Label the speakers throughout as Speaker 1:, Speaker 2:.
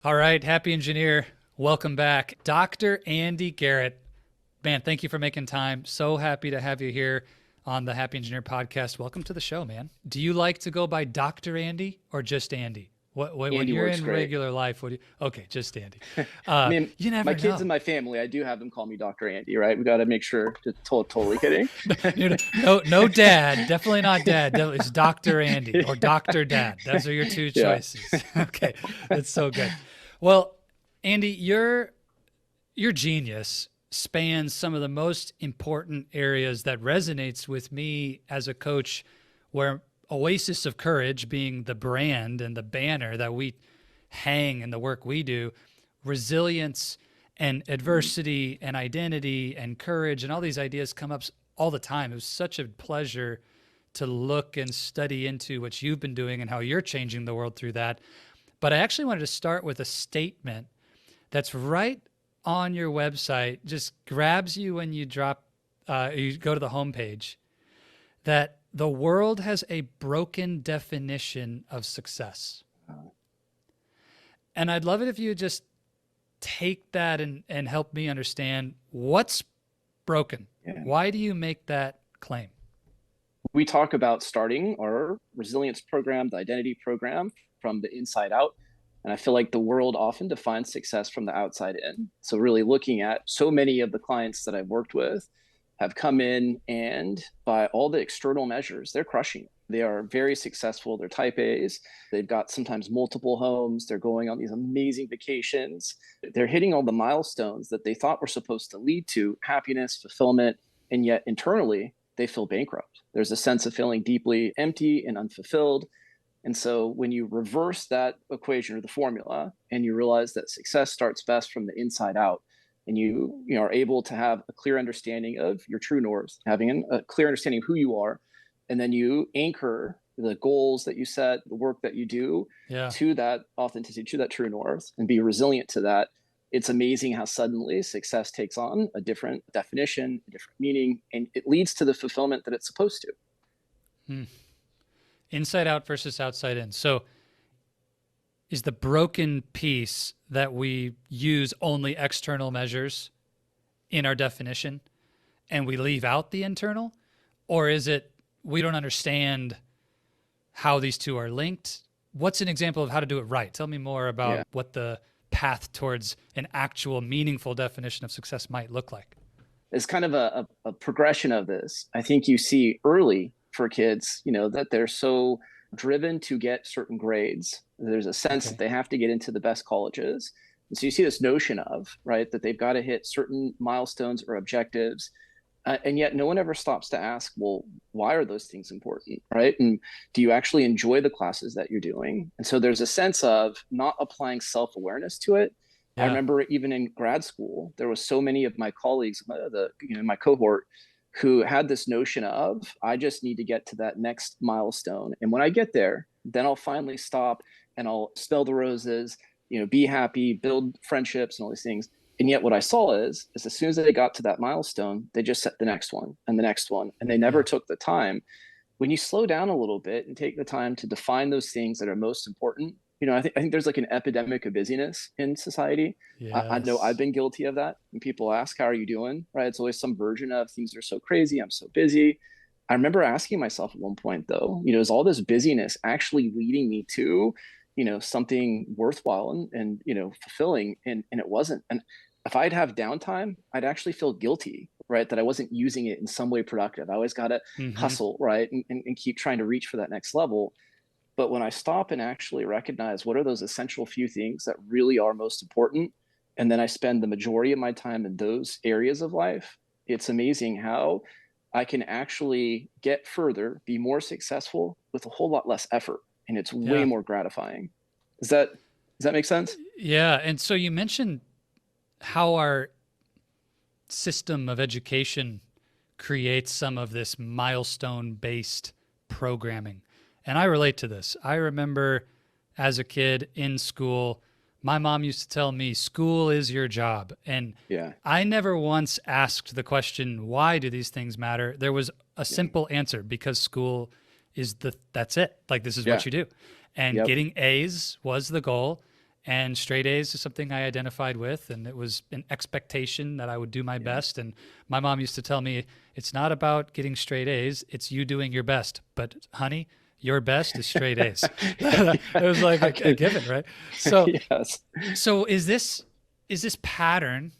Speaker 1: All right, happy engineer. Welcome back. Dr. Andy Garrett. Man, thank you for making time. So happy to have you here on the Happy Engineer podcast. Welcome to the show, man. Do you like to go by Dr. Andy or just Andy? When
Speaker 2: Andy
Speaker 1: you're
Speaker 2: works
Speaker 1: in
Speaker 2: great.
Speaker 1: regular life, what do you, okay, just Andy.
Speaker 2: I mean,
Speaker 1: You
Speaker 2: my
Speaker 1: never
Speaker 2: kids
Speaker 1: know.
Speaker 2: and my family, I do have them call me Dr. Andy, right? We got to make sure to totally kidding.
Speaker 1: No, dad. Definitely not dad. Definitely, it's Dr. Andy or Dr. Dad. Those are your two
Speaker 2: Yeah.
Speaker 1: choices. Okay, that's so good. Well, Andy, your genius spans some of the most important areas that resonates with me as a coach, where Oasis of Courage being the brand and the banner that we hang in the work we do, resilience and
Speaker 2: Mhm.
Speaker 1: adversity and identity and courage and all these ideas come up all the time. It was such a pleasure to look and study into what you've been doing and how you're changing the world through that. But I actually wanted to start with a statement that's right on your website, just grabs you when you go to the homepage, that the world has a broken definition of success.
Speaker 2: Uh,
Speaker 1: And I'd love it if you just take that and help me understand what's broken.
Speaker 2: yeah.
Speaker 1: Why do you make that claim?
Speaker 2: We talk about starting our resilience program, the identity program from the inside out. And I feel like the world often defines success from the outside in. So, really looking at so many of the clients that I've worked with have come in and by all the external measures, they're crushing it. They are very successful. They're type A's. They've got sometimes multiple homes. They're going on these amazing vacations. They're hitting all the milestones that they thought were supposed to lead to happiness, fulfillment. And yet internally, they feel bankrupt. There's a sense of feeling deeply empty and unfulfilled. And so when you reverse that equation or the formula and you realize that success starts best from the inside out, and you are able to have a clear understanding of your true north, having a clear understanding of who you are, and then you anchor the goals that you set, the work that you do
Speaker 1: Yeah.
Speaker 2: to that authenticity, to that true north, and be resilient to that. It's amazing how suddenly success takes on a different definition, a different meaning, and it leads to the fulfillment that it's supposed to.
Speaker 1: Hmm. Inside out versus outside in. So is the broken piece that we use only external measures in our definition and we leave out the internal? Or is it we don't understand how these two are linked? What's an example of how to do it right? Tell me more
Speaker 2: Yeah.
Speaker 1: about what the path towards an actual meaningful definition of success might look like.
Speaker 2: It's kind of a progression of this. I think you see early for kids, that they're so driven to get certain grades. There's a sense that
Speaker 1: Okay.
Speaker 2: they have to get into the best colleges. And so you see this notion of, right, that they've got to hit certain milestones or objectives. And yet no one ever stops to ask, well, why are those things important, right? And do you actually enjoy the classes that you're doing? And so there's a sense of not applying self-awareness to it. I
Speaker 1: Yeah.
Speaker 2: remember even in grad school, there was so many of my colleagues, my cohort, who had this notion of, I just need to get to that next milestone. And when I get there, then I'll finally stop and I'll smell the roses, be happy, build friendships and all these things. And yet what I saw is as soon as they got to that milestone, they just set the next one and the next one. And they never
Speaker 1: Yeah.
Speaker 2: took the time. When you slow down a little bit and take the time to define those things that are most important, I think there's like an epidemic of busyness in society. I know I've
Speaker 1: Yes.
Speaker 2: been guilty of that. When people ask, how are you doing? Right. It's always some version of things are so crazy. I'm so busy. I remember asking myself at one point, though, is all this busyness actually leading me to, something worthwhile and fulfilling? And it wasn't. And if I'd have downtime, I'd actually feel guilty, right? That I wasn't using it in some way productive. I always got to
Speaker 1: Mm-hmm.
Speaker 2: hustle, right? And keep trying to reach for that next level. But when I stop and actually recognize what are those essential few things that really are most important, and then I spend the majority of my time in those areas of life, it's amazing how I can actually get further, be more successful with a whole lot less effort. And it's way
Speaker 1: Yeah.
Speaker 2: more gratifying. Does that make sense?
Speaker 1: Yeah. And so you mentioned how our system of education creates some of this milestone based programming. And I relate to this. I remember as a kid in school, my mom used to tell me, school is your job. And
Speaker 2: Yeah.
Speaker 1: I never once asked the question, why do these things matter? There was a
Speaker 2: Yeah.
Speaker 1: simple answer because school that's it. Like, this is
Speaker 2: Yeah.
Speaker 1: what you do. And
Speaker 2: Yep.
Speaker 1: getting A's was the goal. And straight A's is something I identified with, and it was an expectation that I would do my
Speaker 2: Yeah.
Speaker 1: best. And my mom used to tell me, it's not about getting straight A's, it's you doing your best. But honey, your best is straight A's. It was like
Speaker 2: I
Speaker 1: a
Speaker 2: can,
Speaker 1: given, right? So,
Speaker 2: yes.
Speaker 1: so is this pattern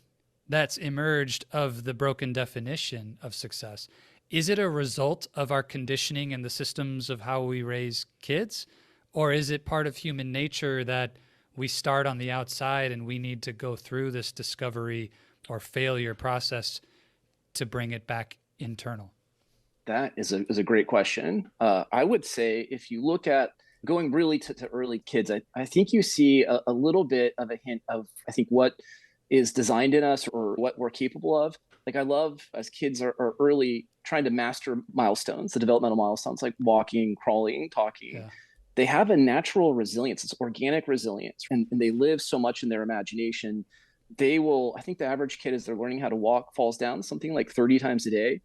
Speaker 1: that's emerged of the broken definition of success? Is it a result of our conditioning and the systems of how we raise kids? Or is it part of human nature that we start on the outside and we need to go through this discovery or failure process to bring it back internal?
Speaker 2: That is a great question. I would say if you look at going really to early kids, I think you see a little bit of a hint of, I think, what is designed in us or what we're capable of. Like I love as kids are early trying to master milestones, the developmental milestones like walking, crawling, talking.
Speaker 1: Yeah.
Speaker 2: They have a natural resilience, it's organic resilience, and they live so much in their imagination. They will, I think the average kid, as they're learning how to walk, falls down something like 30 times a day.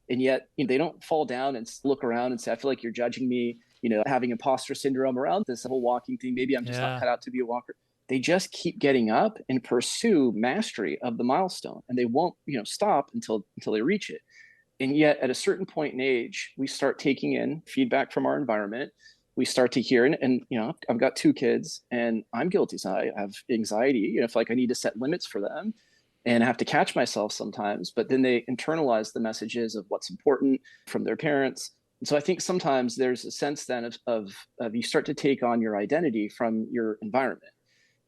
Speaker 2: And yet, they don't fall down and look around and say, I feel like you're judging me, having imposter syndrome around this whole walking thing. Maybe I'm just not
Speaker 1: Yeah.
Speaker 2: cut out to be a walker. They just keep getting up and pursue mastery of the milestone, and they won't, stop until they reach it. And yet, at a certain point in age, we start taking in feedback from our environment. We start to hear, and I've got two kids, and I'm guilty. So I have anxiety. If like I need to set limits for them, and I have to catch myself sometimes. But then they internalize the messages of what's important from their parents. And so I think sometimes there's a sense then of you start to take on your identity from your environment.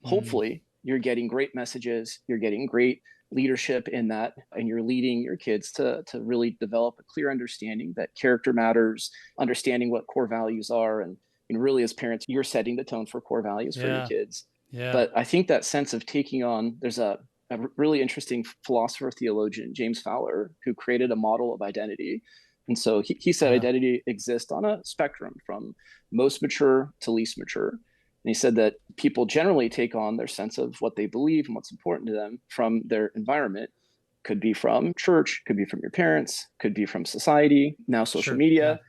Speaker 1: Mm,
Speaker 2: Hopefully, you're getting great messages, you're getting great leadership in that, and you're leading your kids to really develop a clear understanding that character matters, understanding what core values are, and really as parents, you're setting the tone for core values for your
Speaker 1: yeah.
Speaker 2: kids.
Speaker 1: Yeah.
Speaker 2: But I think that sense of taking on, there's a really interesting philosopher theologian, James Fowler, who created a model of identity. And so he said
Speaker 1: Yeah.
Speaker 2: identity exists on a spectrum from most mature to least mature. And he said that people generally take on their sense of what they believe and what's important to them from their environment. Could be from church, could be from your parents, could be from society, now social
Speaker 1: Sure. Yeah.
Speaker 2: media.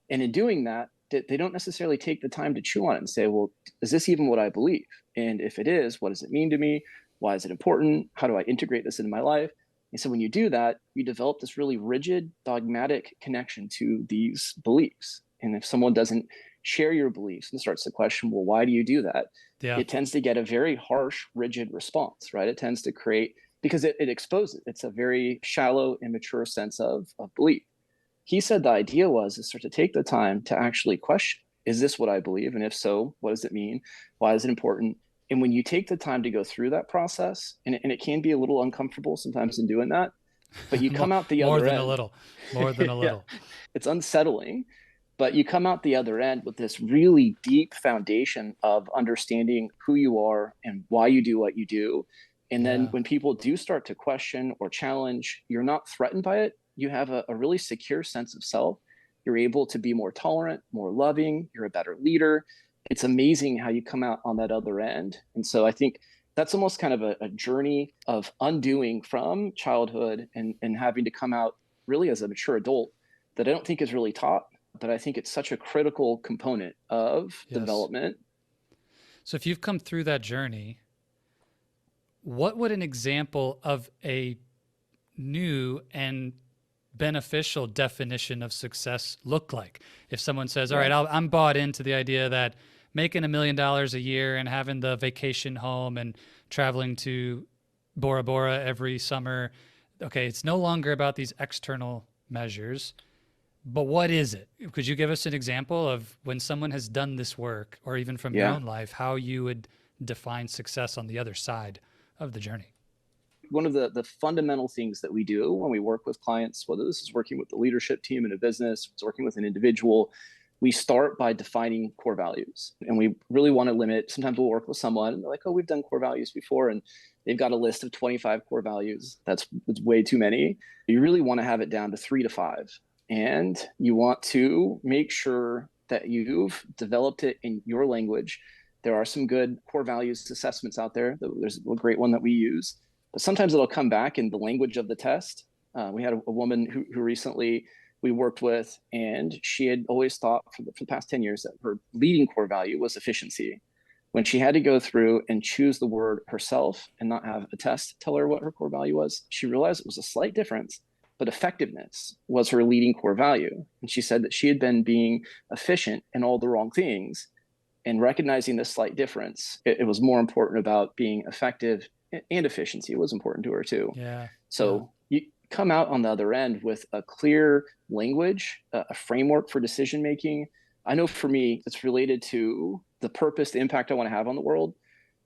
Speaker 2: And in doing that, they don't necessarily take the time to chew on it and say, well, is this even what I believe? And if it is, what does it mean to me? Why is it important? How do I integrate this into my life? And so when you do that, you develop this really rigid, dogmatic connection to these beliefs. And if someone doesn't share your beliefs and starts to question, well, why do you do that?
Speaker 1: Yeah.
Speaker 2: It tends to get a very harsh, rigid response, right? It tends to create, because it exposes, it's a very shallow, immature sense of belief. He said the idea was to start to take the time to actually question, is this what I believe? And if so, what does it mean? Why is it important? And when you take the time to go through that process, and it can be a little uncomfortable sometimes in doing that, but you
Speaker 1: more,
Speaker 2: come out the
Speaker 1: more
Speaker 2: other
Speaker 1: than a
Speaker 2: end.
Speaker 1: little, more than a
Speaker 2: Yeah,
Speaker 1: little.
Speaker 2: it's unsettling, but you come out the other end with this really deep foundation of understanding who you are and why you do what you do. And then
Speaker 1: Yeah.
Speaker 2: when people do start to question or challenge, you're not threatened by it. You have a really secure sense of self. You're able to be more tolerant, more loving. You're a better leader. It's amazing how you come out on that other end. And so I think that's almost kind of a journey of undoing from childhood and having to come out really as a mature adult that I don't think is really taught, but I think it's such a critical component of
Speaker 1: Yes.
Speaker 2: development.
Speaker 1: So if you've come through that journey, what would an example of a new and beneficial definition of success look like? If someone says, all
Speaker 2: Yeah.
Speaker 1: right, I'm bought into the idea that making $1 million a year and having the vacation home and traveling to Bora Bora every summer, okay, it's no longer about these external measures, but what is it? Could you give us an example of when someone has done this work, or even from your
Speaker 2: Yeah.
Speaker 1: own life, how you would define success on the other side of the journey?
Speaker 2: One of the fundamental things that we do when we work with clients, whether this is working with the leadership team in a business, it's working with an individual, we start by defining core values. And we really want to limit. Sometimes we'll work with someone and they're like, oh, we've done core values before. And they've got a list of 25 core values. That's way too many. You really want to have it down to 3 to 5. And you want to make sure that you've developed it in your language. There are some good core values assessments out there. There's a great one that we use, but sometimes it'll come back in the language of the test. We had a woman who recently we worked with, and she had always thought for the past 10 years that her leading core value was efficiency. when she had to go through and choose the word herself and not have a test tell her what her core value was, she realized it was a slight difference, but effectiveness was her leading core value. And she said that she had been being efficient in all the wrong things, and recognizing this slight difference, it was more important about being effective, and efficiency was important to her too.
Speaker 1: Yeah.
Speaker 2: So you come out on the other end with a clear language, a framework for decision making. I know for me, it's related to the purpose, the impact I want to have on the world.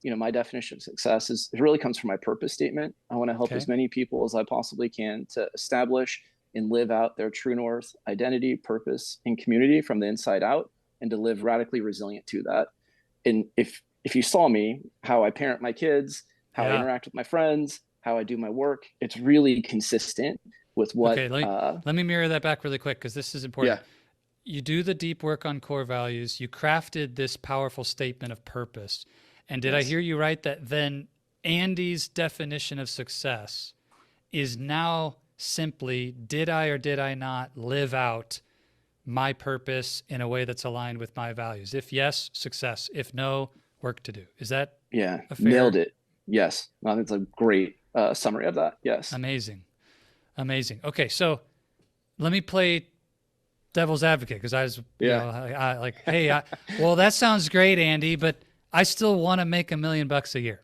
Speaker 2: My definition of success is it really comes from my purpose statement. I want to help as many people as I possibly can to establish and live out their true north, identity, purpose, and community from the inside out, and to live radically resilient to that. And if you saw me, how I parent my kids, how I interact with my friends, how I do my work, it's really consistent with what.
Speaker 1: Okay, let me mirror that back really quick, because this is important.
Speaker 2: Yeah.
Speaker 1: You do the deep work on core values. You crafted this powerful statement of purpose. And did I hear you right that then Andy's definition of success is now simply, did I or did I not live out my purpose in a way that's aligned with my values? If yes, success. If no, work to do. Is that
Speaker 2: nailed it? Yes. Well, that's a great summary of that. Yes.
Speaker 1: Amazing. Okay, so let me play devil's advocate, because I was well, that sounds great, Andy, but I still want to make $1 million a year.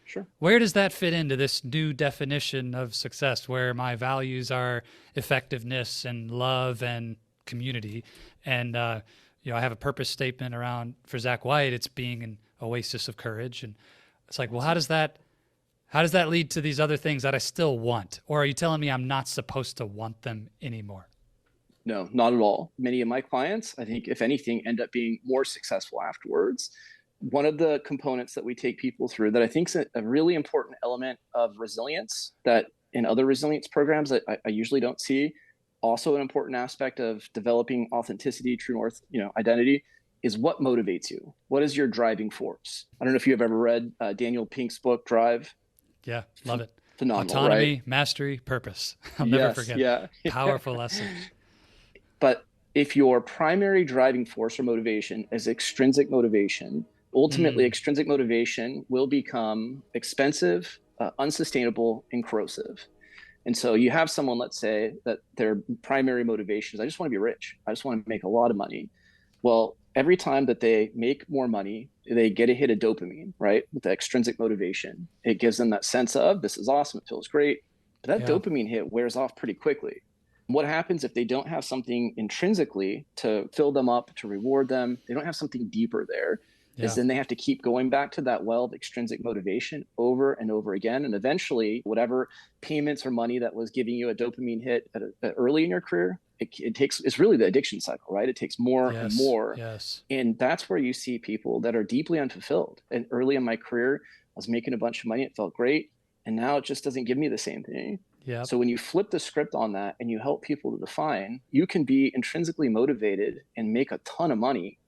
Speaker 2: Sure.
Speaker 1: Where does that fit into this new definition of success, where my values are effectiveness and love and community? And, I have a purpose statement around, for Zach White, it's being an oasis of courage. And it's like, well, how does that lead to these other things that I still want? Or are you telling me I'm not supposed to want them anymore?
Speaker 2: No, not at all. Many of my clients, I think, if anything, end up being more successful afterwards. One of the components that we take people through that I think is a really important element of resilience that in other resilience programs that I usually don't see, also an important aspect of developing authenticity, true north, identity, is what motivates you. What is your driving force? I don't know if you've ever read Daniel Pink's book, Drive.
Speaker 1: Yeah, love it.
Speaker 2: Phenomenal,
Speaker 1: autonomy,
Speaker 2: right?
Speaker 1: Mastery, purpose. I'll never forget.
Speaker 2: Yeah.
Speaker 1: Powerful lesson.
Speaker 2: But if your primary driving force or motivation is extrinsic motivation, ultimately extrinsic motivation will become expensive, unsustainable, and corrosive. And so you have someone, let's say, that their primary motivation is, I just want to be rich. I just want to make a lot of money. Well, every time that they make more money, they get a hit of dopamine, right? With the extrinsic motivation. It gives them that sense of, this is awesome, it feels great. But that dopamine hit wears off pretty quickly. What happens if they don't have something intrinsically to fill them up, to reward them? They don't have something deeper there. Is then they have to keep going back to that well of extrinsic motivation over and over again. And eventually, whatever payments or money that was giving you a dopamine hit early in your career, it's really the addiction cycle, right? It takes more and more.
Speaker 1: Yes.
Speaker 2: And that's where you see people that are deeply unfulfilled. And early in my career, I was making a bunch of money. It felt great. And now it just doesn't give me the same thing.
Speaker 1: Yep.
Speaker 2: So when you flip the script on that and you help people to define, you can be intrinsically motivated and make a ton of money.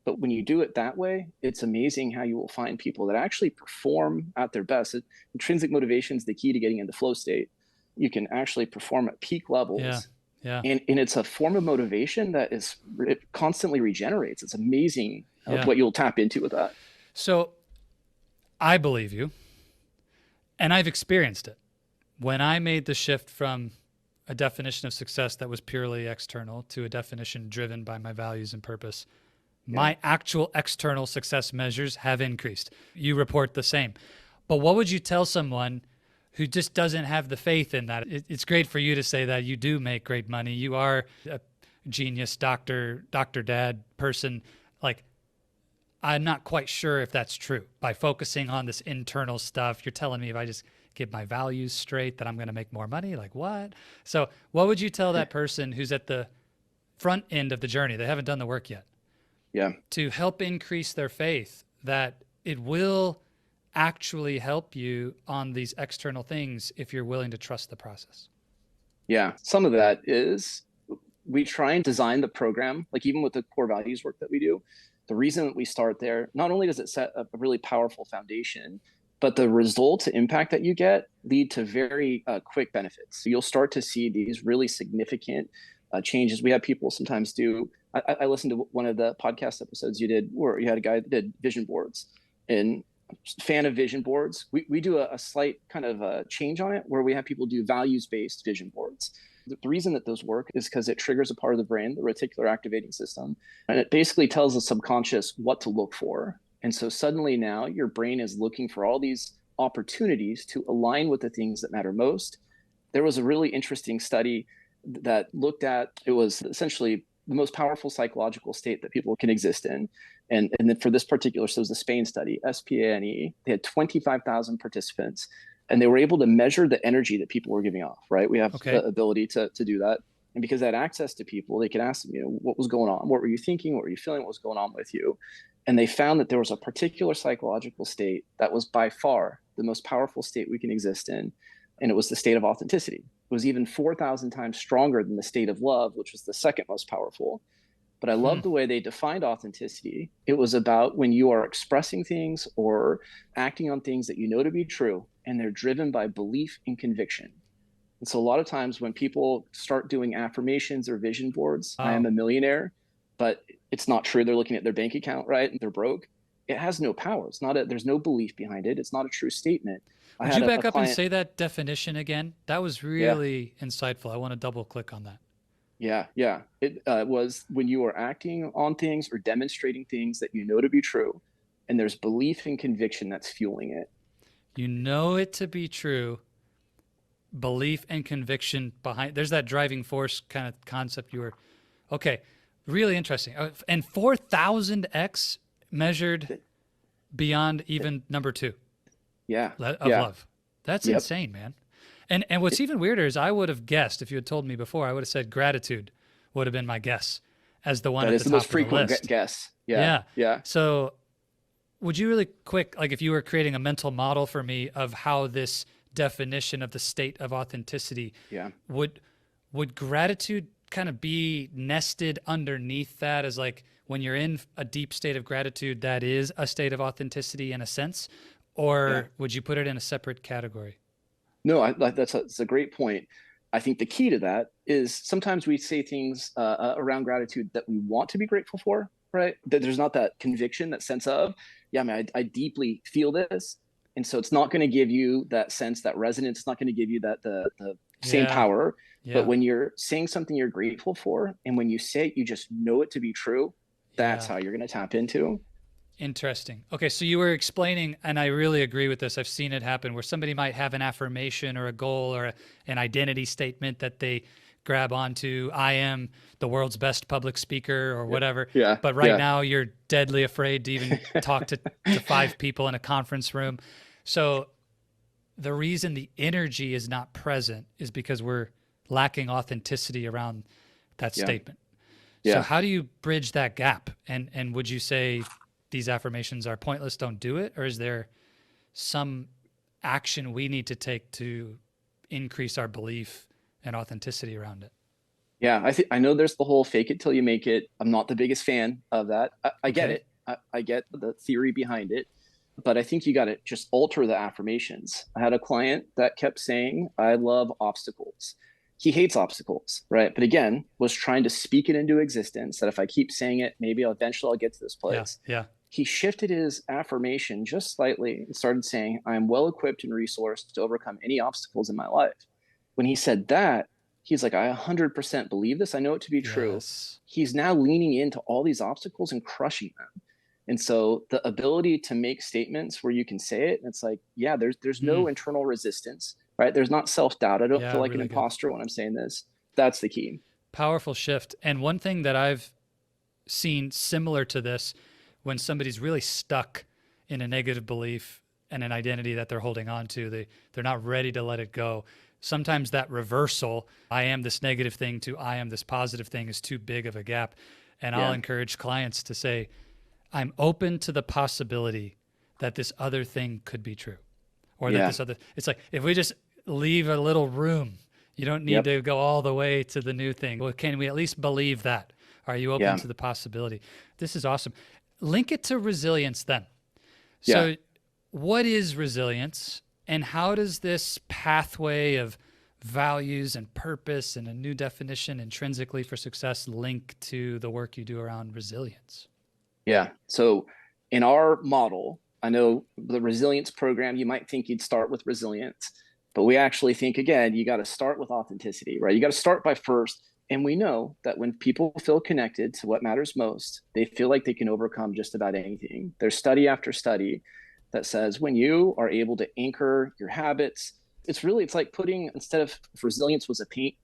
Speaker 2: But when you do it that way, it's amazing how you will find people that actually perform at their best. Intrinsic motivation is the key to getting into flow state. You can actually perform at peak levels.
Speaker 1: Yeah.
Speaker 2: And it's a form of motivation that it constantly regenerates. It's amazing what you'll tap into with that.
Speaker 1: So I believe you, and I've experienced it. When I made the shift from a definition of success that was purely external to a definition driven by my values and purpose, my actual external success measures have increased. You report the same. But what would you tell someone who just doesn't have the faith in that? It's great for you to say that you do make great money. You are a genius doctor dad person. Like, I'm not quite sure if that's true. By focusing on this internal stuff, you're telling me if I just get my values straight that I'm going to make more money? Like, what? So what would you tell that person who's at the front end of the journey? They haven't done the work yet. To help increase their faith that it will actually help you on these external things if you're willing to trust the process.
Speaker 2: Yeah, some of that is we try and design the program, like even with the core values work that we do, the reason that we start there, not only does it set up a really powerful foundation, but the results, the impact that you get lead to very quick benefits. So you'll start to see these really significant changes. We have people sometimes do, I listened to one of the podcast episodes you did where you had a guy that did vision boards. And fan of vision boards. We do a slight kind of a change on it where we have people do values-based vision boards. The reason that those work is because it triggers a part of the brain, the reticular activating system, and it basically tells the subconscious what to look for. And so suddenly now your brain is looking for all these opportunities to align with the things that matter most. There was a really interesting study that looked at, it was essentially the most powerful psychological state that people can exist in. And then for this particular, so it was the Spain study, SPANE, they had 25,000 participants, and they were able to measure the energy that people were giving off, right? We have the ability to do that. And because they had access to people, they could ask them, what was going on? What were you thinking? What were you feeling? What was going on with you? And they found that there was a particular psychological state that was by far the most powerful state we can exist in. And it was the state of authenticity. It was even 4,000 times stronger than the state of love, which was the second most powerful. But I love the way they defined authenticity. It was about when you are expressing things or acting on things that you know to be true, and they're driven by belief and conviction. And so a lot of times when people start doing affirmations or vision boards, I am a millionaire, but it's not true. They're looking at their bank account, right? And they're broke. It has no power. There's no belief behind it. It's not a true statement.
Speaker 1: Would you back up and say that definition again? That was really insightful. I want to double click on that.
Speaker 2: Yeah. It was when you are acting on things or demonstrating things that you know to be true, and there's belief and conviction that's fueling it.
Speaker 1: You know it to be true, belief and conviction behind. There's that driving force kind of concept okay, really interesting. And 4,000x measured beyond even number 2. Love. That's insane, man. And what's even weirder is I would have guessed, if you had told me before, I would have said gratitude would have been my guess as the one at the top
Speaker 2: most
Speaker 1: of
Speaker 2: frequent
Speaker 1: the list.
Speaker 2: Guess.
Speaker 1: Yeah.
Speaker 2: Yeah.
Speaker 1: So would you really quick, like if you were creating a mental model for me of how this definition of the state of authenticity, would gratitude kind of be nested underneath that as like when you're in a deep state of gratitude, that is a state of authenticity in a sense? Or would you put it in a separate category?
Speaker 2: No, that's a great point. I think the key to that is sometimes we say things around gratitude that we want to be grateful for, right? That there's not that conviction, that sense of, I deeply feel this. And so it's not going to give you that sense, that resonance. It's not going to give you that the same power. But when you're saying something you're grateful for, and when you say it, you just know it to be true, that's how you're going to tap into.
Speaker 1: Interesting. Okay, so you were explaining, and I really agree with this. I've seen it happen where somebody might have an affirmation or a goal or an identity statement that they grab onto. I am the world's best public speaker or whatever. But right now you're deadly afraid to even talk to 5 people in a conference room. So the reason the energy is not present is because we're lacking authenticity around that statement. So how do you bridge that gap? And would you say these affirmations are pointless, don't do it? Or is there some action we need to take to increase our belief and authenticity around it?
Speaker 2: Yeah, I know there's the whole fake it till you make it. I'm not the biggest fan of that. I get it. I get the theory behind it, but I think you got to just alter the affirmations. I had a client that kept saying, I love obstacles. He hates obstacles, right? But again, was trying to speak it into existence that if I keep saying it, maybe eventually I'll get to this place. He shifted his affirmation just slightly and started saying, I am well equipped and resourced to overcome any obstacles in my life. When he said that, he's like, I 100% believe this. I know it to be true. He's now leaning into all these obstacles and crushing them. And so the ability to make statements where you can say it, and it's like, there's no internal resistance, right? There's not self-doubt. I don't feel like really an imposter when I'm saying this. That's the key.
Speaker 1: Powerful shift. And one thing that I've seen similar to this, when somebody's really stuck in a negative belief and an identity that they're holding on to, they're not ready to let it go. Sometimes that reversal, I am this negative thing to I am this positive thing, is too big of a gap. And I'll encourage clients to say, I'm open to the possibility that this other thing could be true. Or that this other, it's like, if we just leave a little room, you don't need to go all the way to the new thing. Well, can we at least believe that? Are you open to the possibility? This is awesome. Link it to resilience then. So what is resilience, and how does this pathway of values and purpose and a new definition intrinsically for success link to the work you do around resilience?
Speaker 2: Yeah. So in our model, I know the resilience program, you might think you'd start with resilience, but we actually think, again, you got to start with authenticity, right? You got to start by first. And we know that when people feel connected to what matters most, they feel like they can overcome just about anything. There's study after study that says when you are able to anchor your habits, it's like putting, instead of, if resilience was a paint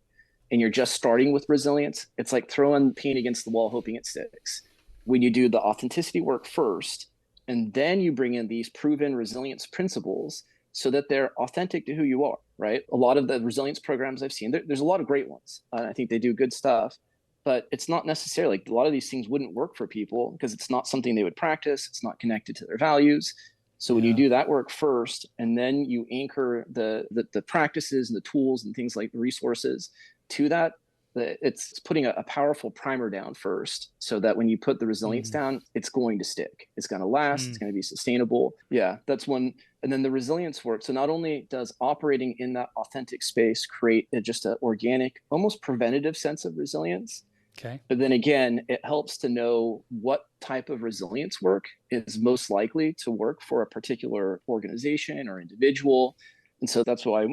Speaker 2: and you're just starting with resilience, it's like throwing paint against the wall, hoping it sticks. When you do the authenticity work first, and then you bring in these proven resilience principles so that they're authentic to who you are, right? A lot of the resilience programs I've seen, there's a lot of great ones. I think they do good stuff, but it's not necessarily, like, a lot of these things wouldn't work for people because it's not something they would practice. It's not connected to their values. So when you
Speaker 1: Yeah.
Speaker 2: do that work first, and then you anchor the practices and the tools and things like resources to that, it's putting a powerful primer down first, so that when you put the resilience
Speaker 1: Mm.
Speaker 2: down, it's going to stick. It's going to last. It's
Speaker 1: Mm.
Speaker 2: going to be sustainable. Yeah, that's one. And then the resilience work. So not only does operating in that authentic space create just an organic, almost preventative sense of resilience,
Speaker 1: Okay.
Speaker 2: but then again, it helps to know what type of resilience work is most likely to work for a particular organization or individual. And so that's why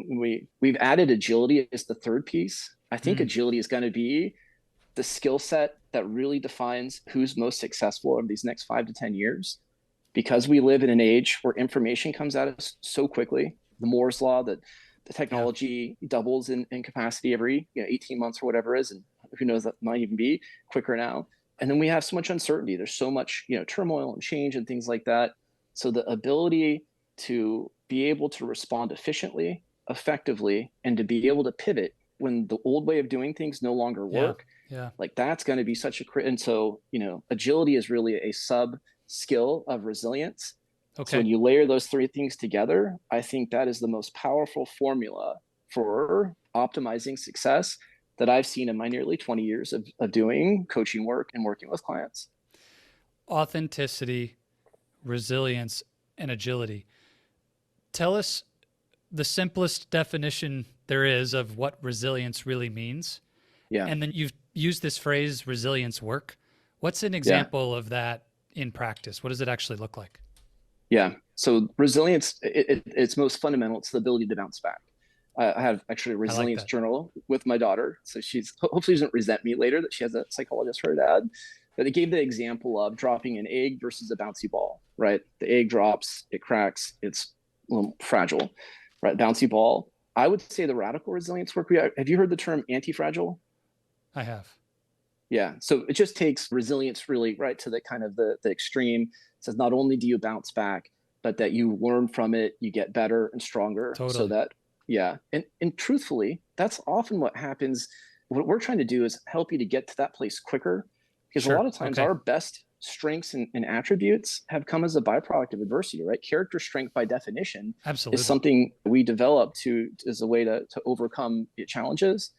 Speaker 2: we've added agility as the third piece. I think
Speaker 1: Mm.
Speaker 2: agility is going to be the skill set that really defines who's most successful over these next 5 to 10 years. Because we live in an age where information comes at us so quickly, the Moore's law, that the
Speaker 1: Yeah.
Speaker 2: technology doubles in capacity every 18 months or whatever it is, and who knows, that might even be quicker now. And then we have so much uncertainty. There's so much turmoil and change and things like that. So the ability to be able to respond efficiently, effectively, and to be able to pivot when the old way of doing things no longer
Speaker 1: Yeah.
Speaker 2: work,
Speaker 1: Yeah.
Speaker 2: like that's going to be such a and so agility is really a sub skill of resilience. So when
Speaker 1: Okay.
Speaker 2: you layer those three things together, I think that is the most powerful formula for optimizing success that I've seen in my nearly 20 years of doing coaching work and working with clients.
Speaker 1: Authenticity, resilience, and agility. Tell us the simplest definition there is of what resilience really means.
Speaker 2: Yeah.
Speaker 1: And then you've used this phrase, resilience work. What's an
Speaker 2: Yeah.
Speaker 1: example of that in practice? What does it actually look like?
Speaker 2: Yeah. So resilience, it's most fundamental. It's the ability to bounce back. I have actually a
Speaker 1: I like
Speaker 2: resilience
Speaker 1: that.
Speaker 2: journal with my daughter. So she's hopefully doesn't resent me later that she has a psychologist for her dad. But it gave the example of dropping an egg versus a bouncy ball, right? The egg drops, it cracks, it's a little fragile, right? Bouncy ball. I would say the radical resilience work. Have you heard the term anti-fragile?
Speaker 1: I have.
Speaker 2: Yeah. So it just takes resilience really right to the kind of the extreme. It says not only do you bounce back, but that you learn from it, you get better and stronger. So
Speaker 1: Totally.
Speaker 2: that, yeah. And truthfully, that's often what happens. What we're trying to do is help you to get to that place quicker, because a
Speaker 1: Sure.
Speaker 2: lot of times
Speaker 1: Okay.
Speaker 2: our best strengths and attributes have come as a byproduct of adversity, right? Character strength by definition is
Speaker 1: Absolutely.
Speaker 2: something we develop to as a way to overcome challenges,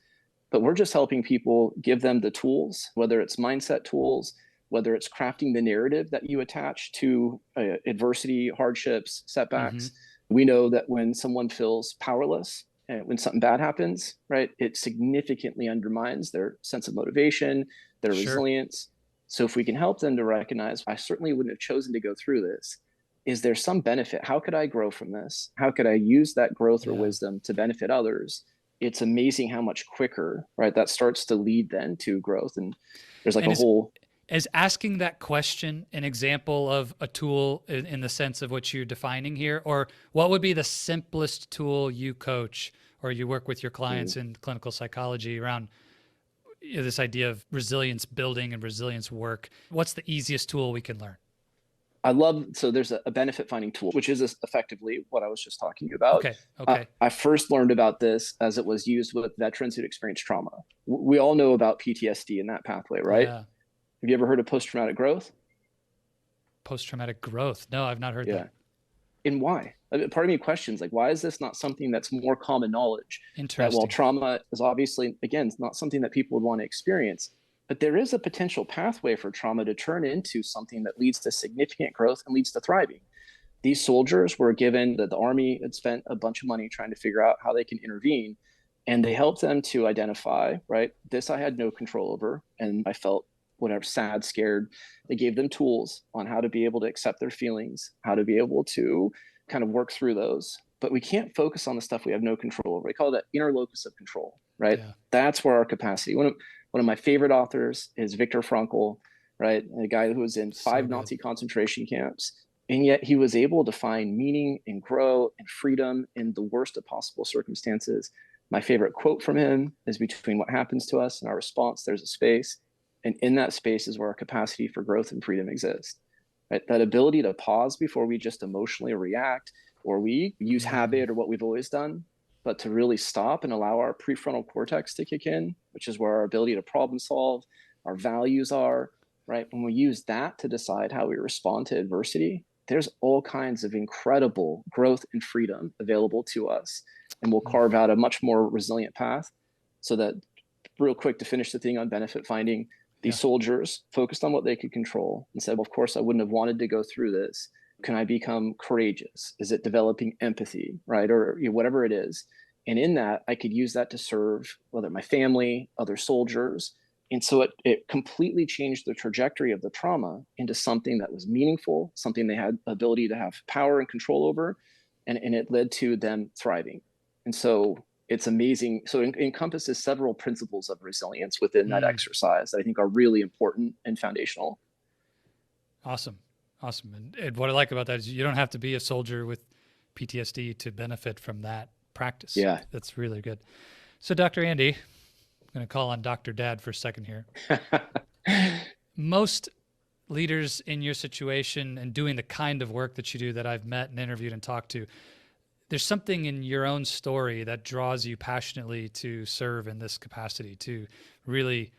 Speaker 2: but we're just helping people, give them the tools, whether it's mindset tools, whether it's crafting the narrative that you attach to adversity, hardships,
Speaker 1: Mm-hmm.
Speaker 2: setbacks. We know that when someone feels powerless and when something bad happens, right, it significantly undermines their sense of motivation, their
Speaker 1: Sure.
Speaker 2: resilience. So if we can help them to recognize, I certainly wouldn't have chosen to go through this. Is there some benefit? How could I grow from this? How could I use that growth or
Speaker 1: Yeah.
Speaker 2: wisdom to benefit others? It's amazing how much quicker, right, that starts to lead then to growth. And there's like
Speaker 1: And
Speaker 2: a whole,
Speaker 1: is asking that question an example of a tool in the sense of what you're defining here? Or what would be the simplest tool you coach or you work with your clients in clinical psychology around this idea of resilience building and resilience work? What's the easiest tool we can learn?
Speaker 2: I love, so there's a benefit finding tool, which is effectively what I was just talking about.
Speaker 1: Okay. Okay.
Speaker 2: I first learned about this as it was used with veterans who'd experienced trauma. We all know about PTSD in that pathway, right?
Speaker 1: Yeah.
Speaker 2: Have you ever heard of post traumatic growth?
Speaker 1: Post traumatic growth. No, I've not heard
Speaker 2: Yeah.
Speaker 1: that.
Speaker 2: And why? Part of me questions, like, why is this not something that's more common knowledge? That while
Speaker 1: Interesting.
Speaker 2: trauma is obviously, again, not something that people would want to experience, but there is a potential pathway for trauma to turn into something that leads to significant growth and leads to thriving. These soldiers were given that the Army had spent a bunch of money trying to figure out how they can intervene. And they helped them to identify, right, this I had no control over. And I felt whatever, sad, scared. They gave them tools on how to be able to accept their feelings, how to be able to kind of work through those. But we can't focus on the stuff we have no control over. We call that inner locus of control, right?
Speaker 1: Yeah.
Speaker 2: That's where our capacity. One of my favorite authors is Viktor Frankl, right? A guy who was in
Speaker 1: So
Speaker 2: 5
Speaker 1: good.
Speaker 2: Nazi concentration camps. And yet he was able to find meaning and grow and freedom in the worst of possible circumstances. My favorite quote from him is, between what happens to us and our response, there's a space. And in that space is where our capacity for growth and freedom exists. Right? That ability to pause before we just emotionally react or we use habit or what we've always done, but to really stop and allow our prefrontal cortex to kick in, which is where our ability to problem solve, our values are, right? When we use that to decide how we respond to adversity, there's all kinds of incredible growth and freedom available to us. And we'll carve out a much more resilient path. So that, real quick, to finish the thing on benefit finding, these soldiers focused on what they could control and said, well, of course, I wouldn't have wanted to go through this. Can I become courageous? Is it developing empathy, right? Or whatever it is. And in that, I could use that to serve whether my family, other soldiers. And so it completely changed the trajectory of the trauma into something that was meaningful, something they had the ability to have power and control over. And it led to them thriving. And so it's amazing. So it encompasses several principles of resilience within that exercise that I think are really important and foundational.
Speaker 1: Awesome. Awesome. And what I like about that is you don't have to be a soldier with PTSD to benefit from that practice.
Speaker 2: Yeah.
Speaker 1: That's really good. So, Dr. Andy, I'm going to call on Dr. Dad for a second here. Most leaders in your situation and doing the kind of work that you do that I've met and interviewed and talked to, there's something in your own story that draws you passionately to serve in this capacity, to really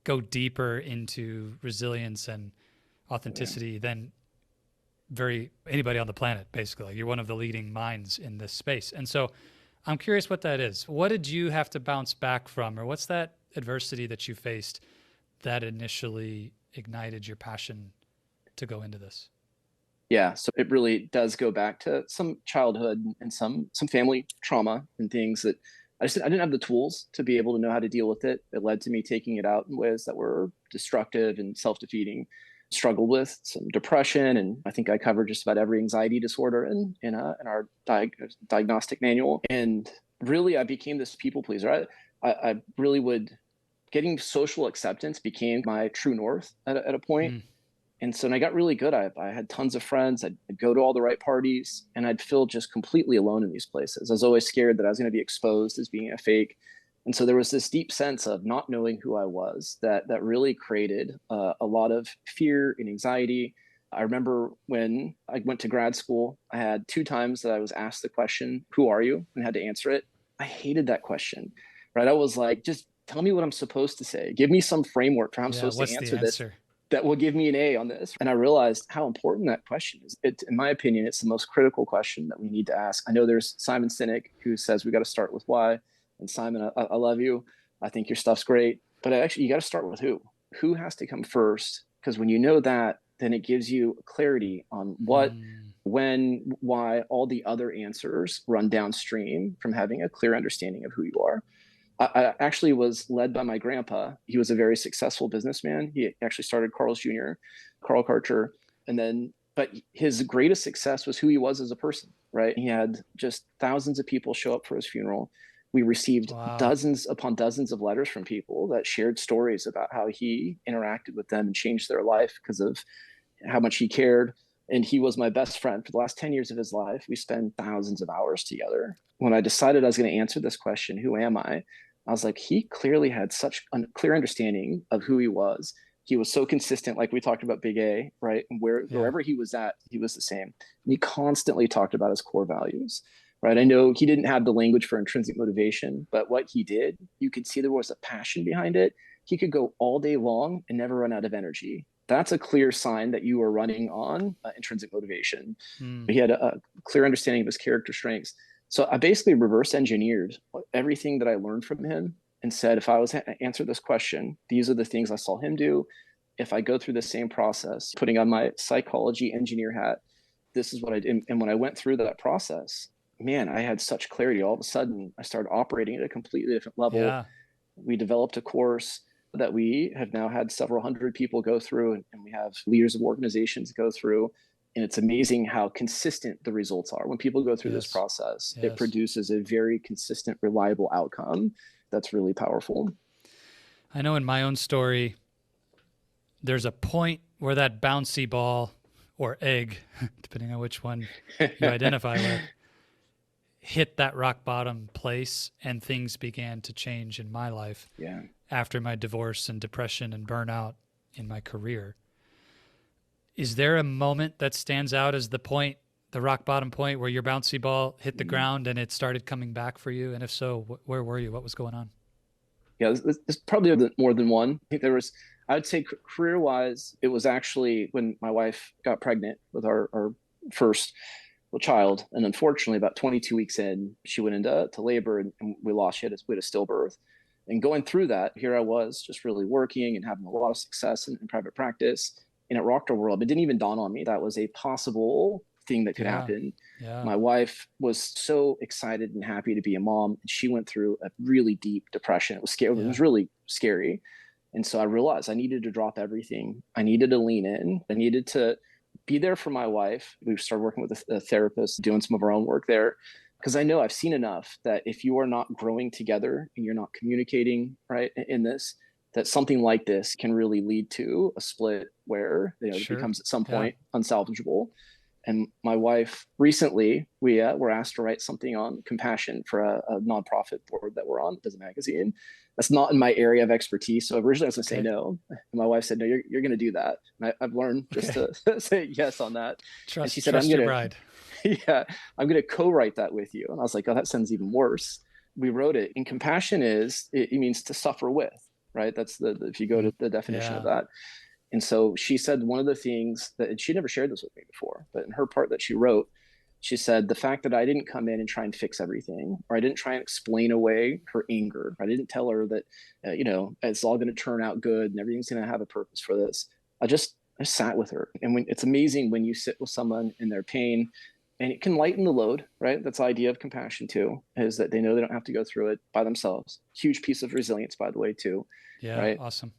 Speaker 1: go deeper into resilience and authenticity than anybody on the planet, basically. You're one of the leading minds in this space. And so I'm curious what that is. What did you have to bounce back from, or what's that adversity that you faced that initially ignited your passion to go into this?
Speaker 2: Yeah, so it really does go back to some childhood and some family trauma and things that I didn't have the tools to be able to know how to deal with it. It led to me taking it out in ways that were destructive and self-defeating. Struggled with some depression, and I think I covered just about every anxiety disorder in our diagnostic manual. And really, I became this people pleaser. I really would, getting social acceptance became my true north at a point. And so when I got really good, I had tons of friends. I'd go to all the right parties, and I'd feel just completely alone in these places. I was always scared that I was going to be exposed as being a fake. And so there was this deep sense of not knowing who I was that really created a lot of fear and anxiety. I remember when I went to grad school, I had 2 times that I was asked the question, "Who are you?" and had to answer it. I hated that question, right? I was like, just tell me what I'm supposed to say. Give me some framework for how I'm supposed to
Speaker 1: What's the
Speaker 2: answer this
Speaker 1: answer?
Speaker 2: that will give me an A on this. And I realized how important that question is. In my opinion, it's the most critical question that we need to ask. I know there's Simon Sinek who says we got to start with why. And Simon, I love you. I think your stuff's great. But actually, you got to start with who. Who has to come first? Because when you know that, then it gives you clarity on what, when, why, all the other answers run downstream from having a clear understanding of who you are. I actually was led by my grandpa. He was a very successful businessman. He actually started Carl's Jr., Carl Karcher. But his greatest success was who he was as a person, right? He had just thousands of people show up for his funeral. We received dozens upon dozens of letters from people that shared stories about how he interacted with them and changed their life because of how much he cared. And he was my best friend for the last 10 years of his life. We spent thousands of hours together. When I decided I was going to answer this question, who am I was like, he clearly had such a clear understanding of who he was. He was so consistent, like we talked about Big A, right? And wherever he was at, he was the same. And he constantly talked about his core values, right? I know he didn't have the language for intrinsic motivation, but what he did, you could see there was a passion behind it. He could go all day long and never run out of energy. That's a clear sign that you are running on intrinsic motivation. He had a clear understanding of his character strengths. So I basically reverse engineered everything that I learned from him and said, if I was to answer this question, these are the things I saw him do. If I go through the same process, putting on my psychology engineer hat, this is what I did. And when I went through that process, man, I had such clarity. All of a sudden, I started operating at a completely different level. We developed a course. that we have now had several hundred people go through, and we have leaders of organizations go through. And it's amazing how consistent the results are. When people go through this
Speaker 1: Yes.
Speaker 2: process, it
Speaker 1: Yes.
Speaker 2: produces a very consistent, reliable outcome that's really powerful.
Speaker 1: I know in my own story, there's a point where that bouncy ball or egg, depending on which one you identify with, hit that rock bottom place and things began to change in my life
Speaker 2: Yeah.
Speaker 1: after my divorce and depression and burnout in my career. Is there a moment that stands out as the point, the rock bottom point where your bouncy ball hit the ground and it started coming back for you? And if so, where were you? What was going on?
Speaker 2: Yeah, there's probably more than one. I think there was, I would say career wise, it was actually when my wife got pregnant with our first child. And unfortunately, about 22 weeks in, she went into labor, and we lost. We had a stillbirth. And going through that, here I was just really working and having a lot of success in private practice. And it rocked our world. It didn't even dawn on me that was a possible thing that could
Speaker 1: Yeah.
Speaker 2: happen.
Speaker 1: Yeah.
Speaker 2: My wife was so excited and happy to be a mom. She went through a really deep depression. It was scary. It
Speaker 1: Yeah.
Speaker 2: was really scary. And so I realized I needed to drop everything. I needed to lean in. I needed to be there for my wife. We started working with a therapist, doing some of our own work there. Because I know I've seen enough that if you are not growing together and you're not communicating right in this, that something like this can really lead to a split where it
Speaker 1: Sure.
Speaker 2: becomes at some
Speaker 1: Yeah.
Speaker 2: point unsalvageable. And my wife recently, we were asked to write something on compassion for a nonprofit board that we're on, does a magazine. That's not in my area of expertise. So originally I was going to say
Speaker 1: Okay.
Speaker 2: no. And my wife said, no, you're going to do that. And I've learned just
Speaker 1: Okay.
Speaker 2: to say yes on that. And she said, I'm
Speaker 1: Trust your
Speaker 2: going
Speaker 1: bride.
Speaker 2: to, yeah, I'm going to co-write that with you. And I was like, oh, that sounds even worse. We wrote it. And compassion it means to suffer with, right? That's if you go to the definition of
Speaker 1: Yeah.
Speaker 2: that. And so she said one of the things that, and she never shared this with me before, but in her part that she wrote, she said the fact that I didn't come in and try and fix everything, or I didn't try and explain away her anger. I didn't tell her that, it's all going to turn out good and everything's going to have a purpose for this. I sat with her. And it's amazing when you sit with someone in their pain, and it can lighten the load, right? That's the idea of compassion too, is that they know they don't have to go through it by themselves. Huge piece of resilience, by the way, too,
Speaker 1: Yeah.
Speaker 2: right?
Speaker 1: Awesome.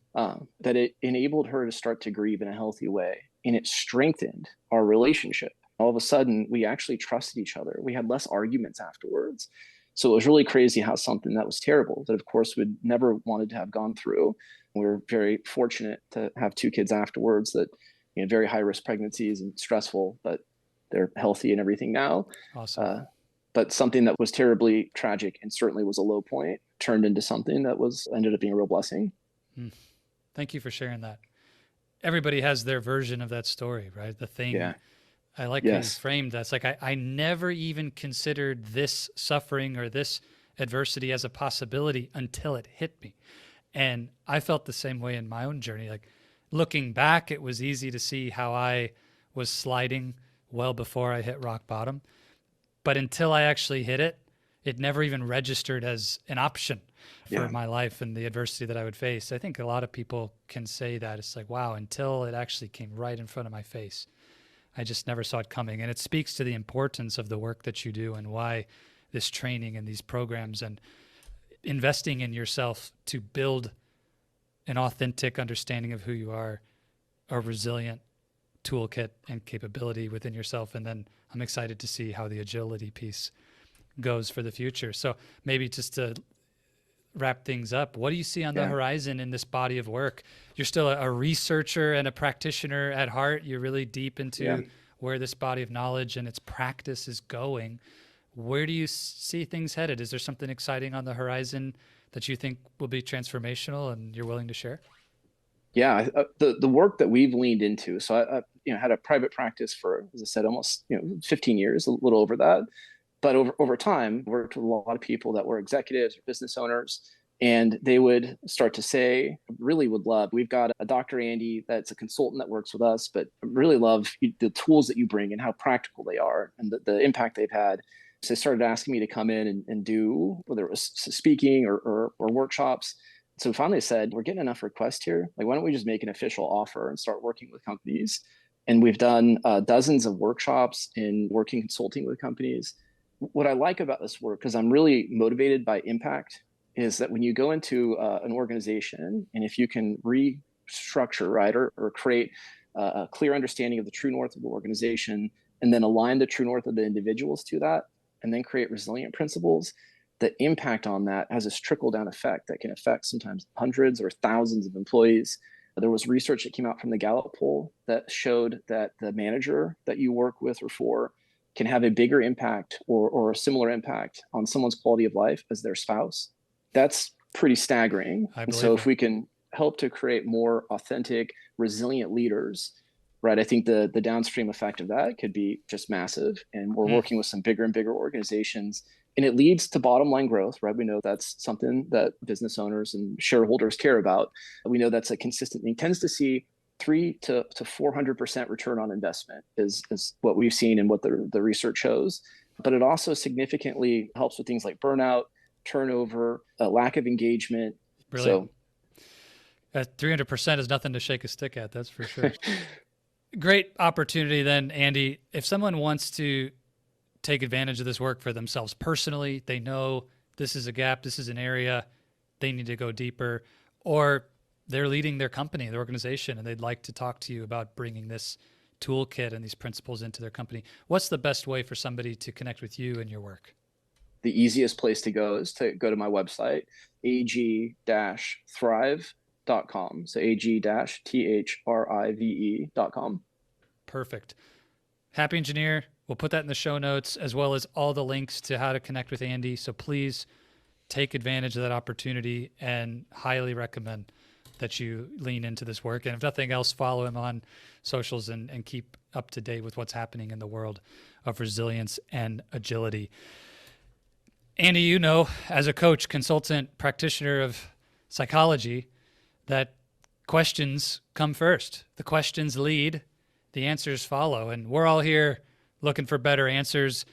Speaker 2: That it enabled her to start to grieve in a healthy way, and it strengthened our relationship. All of a sudden, we actually trusted each other. We had less arguments afterwards. So it was really crazy how something that was terrible, that of course we'd never wanted to have gone through. We were very fortunate to have two kids afterwards that, very high risk pregnancies and stressful, but they're healthy and everything now.
Speaker 1: Awesome.
Speaker 2: But something that was terribly tragic and certainly was a low point turned into something that ended up being a real blessing.
Speaker 1: Thank you for sharing that. Everybody has their version of that story, right? The thing.
Speaker 2: Yeah.
Speaker 1: I like how you
Speaker 2: Yes.
Speaker 1: framed that. It's like I never even considered this suffering or this adversity as a possibility until it hit me. And I felt the same way in my own journey. Like looking back, it was easy to see how I was sliding well before I hit rock bottom. But until I actually hit it, it never even registered as an option for
Speaker 2: Yeah.
Speaker 1: my life and the adversity that I would face. I think a lot of people can say that. It's like, wow, until it actually came right in front of my face, I just never saw it coming. And it speaks to the importance of the work that you do and why this training and these programs and investing in yourself to build an authentic understanding of who you are, a resilient toolkit and capability within yourself. And then I'm excited to see how the agility piece goes for the future. So maybe just to wrap things up, what do you see on the horizon in this body of work? You're still a researcher and a practitioner at heart. You're really deep into where this body of knowledge and its practice is going. Where do you see things headed? Is there something exciting on the horizon that you think will be transformational and you're willing to share?
Speaker 2: Yeah, the work that we've leaned into. So I had a private practice for, as I said, almost 15 years, a little over that. But over time, worked with a lot of people that were executives or business owners, and they would start to say, really would love. We've got a Dr. Andy that's a consultant that works with us, but really love the tools that you bring and how practical they are and the impact they've had. So they started asking me to come in and do, whether it was speaking or workshops. So finally I said, we're getting enough requests here. Like, why don't we just make an official offer and start working with companies? And we've done dozens of workshops in working consulting with companies. What I like about this work, because I'm really motivated by impact is that when you go into an organization, and if you can restructure, right, or create a clear understanding of the true north of the organization, and then align the true north of the individuals to that, and then create resilient principles, the impact on that has this trickle down effect that can affect sometimes hundreds or thousands of employees. There was research that came out from the Gallup poll that showed that the manager that you work with or for can have a bigger impact or a similar impact on someone's quality of life as their spouse. That's pretty staggering. And so if we can help to create more authentic, resilient leaders, right, I think the downstream effect of that could be just massive. And we're working with some bigger and bigger organizations, and it leads to bottom line growth, right? We know that's something that business owners and shareholders care about. We know that's a consistent thing. Tends to see 300 to 400% return on investment is what we've seen and what the research shows. But it also significantly helps with things like burnout, turnover, lack of engagement.
Speaker 1: Brilliant. So 300% is nothing to shake a stick at, that's for sure. Great opportunity then, Andy. If someone wants to take advantage of this work for themselves personally, they know this is a gap, this is an area they need to go deeper, or they're leading their company, their organization, and they'd like to talk to you about bringing this toolkit and these principles into their company, what's the best way for somebody to connect with you and your work?
Speaker 2: The easiest place to go is to go to my website, ag-thrive.com. So ag-thrive.com.
Speaker 1: Perfect. Happy Engineer. We'll put that in the show notes, as well as all the links to how to connect with Andy. So please take advantage of that opportunity, and highly recommend that you lean into this work. And if nothing else, follow him on socials and keep up to date with what's happening in the world of resilience and agility. Andy, you know, as a coach, consultant, practitioner of psychology, that questions come first. The questions lead, the answers follow. And we're all here looking for better answers.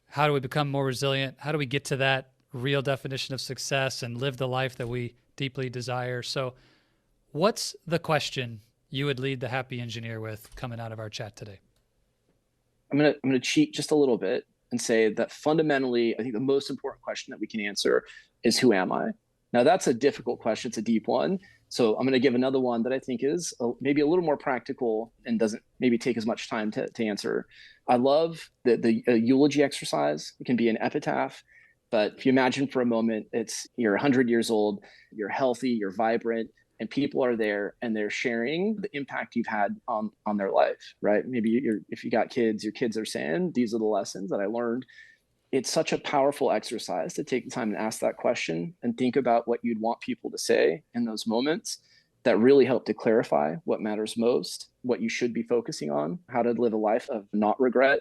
Speaker 1: How do we become more resilient? How do we get to that real definition of success and live the life that we deeply desire? So what's the question you would lead the Happy Engineer with coming out of our chat today?
Speaker 2: I'm gonna cheat just a little bit and say that fundamentally, I think the most important question that we can answer is, who am I? Now, that's a difficult question. It's a deep one. So I'm going to give another one that I think is maybe a little more practical and doesn't maybe take as much time to answer. I love the eulogy exercise. It can be an epitaph, but if you imagine for a moment, you're 100 years old, you're healthy, you're vibrant, and people are there and they're sharing the impact you've had on their life, right? Maybe if you got kids, your kids are saying, these are the lessons that I learned. It's such a powerful exercise to take the time and ask that question and think about what you'd want people to say in those moments that really help to clarify what matters most, what you should be focusing on, how to live a life of not regret.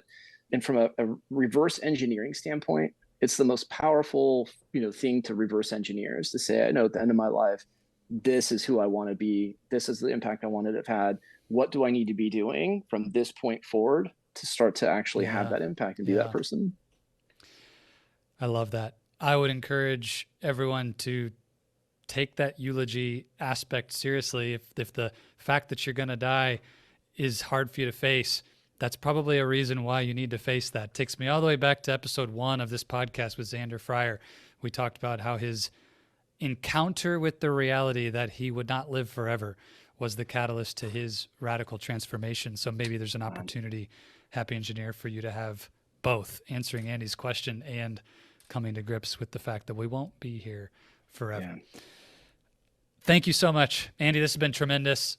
Speaker 2: And from a reverse engineering standpoint, it's the most powerful, thing to reverse engineer, is to say, I know at the end of my life, this is who I want to be. This is the impact I wanted to have had. What do I need to be doing from this point forward to start to actually have that impact and be that person?
Speaker 1: I love that. I would encourage everyone to take that eulogy aspect seriously. If the fact that you're going to die is hard for you to face, that's probably a reason why you need to face that. It takes me all the way back to episode 1 of this podcast with Xander Fryer. We talked about how his encounter with the reality that he would not live forever was the catalyst to his radical transformation. So maybe there's an opportunity, Happy Engineer, for you to have both, answering Andy's question and coming to grips with the fact that we won't be here forever. Yeah. Thank you so much, Andy. This has been tremendous.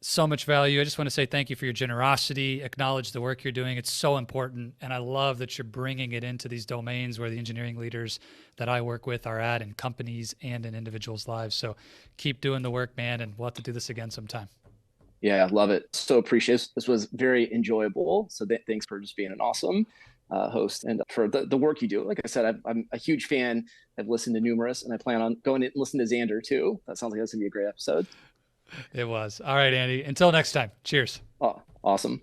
Speaker 1: So much value. I just want to say thank you for your generosity, acknowledge the work you're doing. It's so important. And I love that you're bringing it into these domains where the engineering leaders that I work with are at, in companies and in individuals' lives. So keep doing the work, man. And we'll have to do this again sometime. Yeah, love it. So appreciate it. This was very enjoyable. So thanks for just being an awesome host and for the work you do. Like I said, I'm a huge fan. I've listened to numerous, and I plan on going and listen to Xander too. That sounds like that's going to be a great episode. It was. All right, Andy. Until next time. Cheers. Oh, awesome.